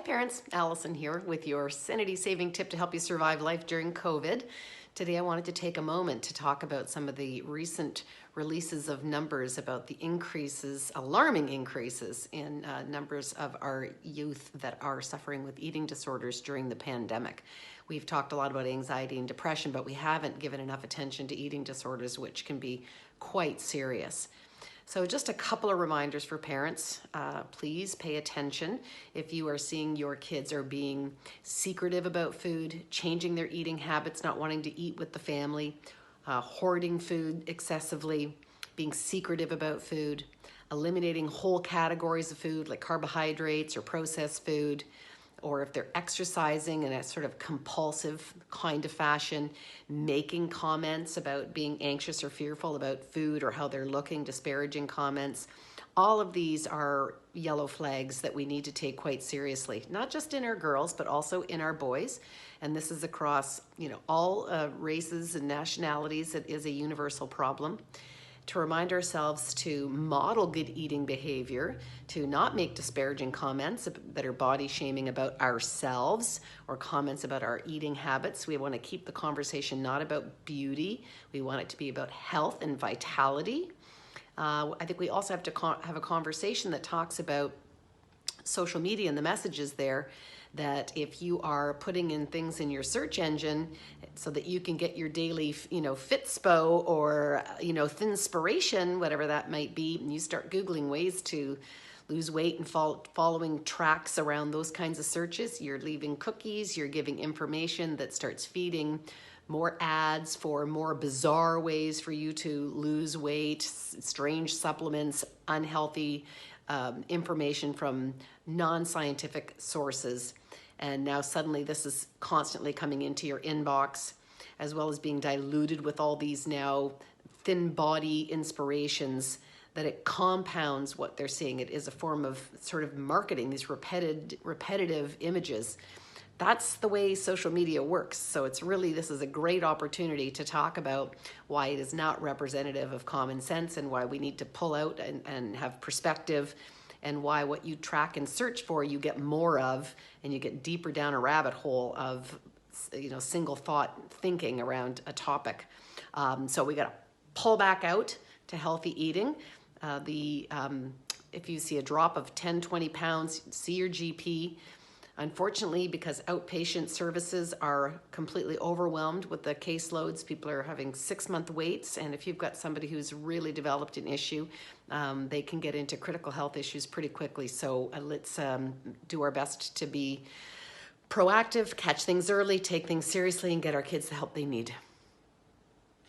parents, Allison here with your Sanity saving tip to help you survive life during COVID. Today I wanted to take a moment to talk about some of the recent releases of numbers about the increases, alarming increases in numbers of our youth that are suffering with eating disorders during the pandemic. We've talked a lot about anxiety and depression, but we haven't given enough attention to eating disorders, which can be quite serious. So just a couple of reminders for parents. Please pay attention if you are seeing your kids are being secretive about food, changing their eating habits, not wanting to eat with the family, hoarding food excessively, being secretive about food, eliminating whole categories of food like carbohydrates or processed food, or if they're exercising in a sort of compulsive kind of fashion, making comments about being anxious or fearful about food or how they're looking, disparaging comments. All of these are yellow flags that we need to take quite seriously, not just in our girls, but also in our boys. And this is across, all races and nationalities. It is a universal problem. To remind ourselves to model good eating behavior, to not make disparaging comments that are body shaming about ourselves or comments about our eating habits. We want to keep the conversation not about beauty. We want it to be about health and vitality. I think we also have to have a conversation that talks about social media and the messages there, that if you are putting in things in your search engine so that you can get your daily, Fitspo or, Thinspiration, whatever that might be, and you start Googling ways to lose weight and following tracks around those kinds of searches, you're leaving cookies, you're giving information that starts feeding more ads for more bizarre ways for you to lose weight, strange supplements, unhealthy information from non-scientific sources. And now suddenly this is constantly coming into your inbox, as well as being diluted with all these now thin body inspirations, that it compounds what they're seeing. It is a form of sort of marketing, these repetitive images. That's the way social media works. So this is a great opportunity to talk about why it is not representative of common sense and why we need to pull out and have perspective, and why what you track and search for you get more of, and you get deeper down a rabbit hole of single thought thinking around a topic. So we got to pull back out to healthy eating. If you see a drop of 10, 20 pounds, see your GP. Unfortunately, because outpatient services are completely overwhelmed with the caseloads, people are having 6-month waits, and if you've got somebody who's really developed an issue, they can get into critical health issues pretty quickly. So let's do our best to be proactive, catch things early, take things seriously, and get our kids the help they need.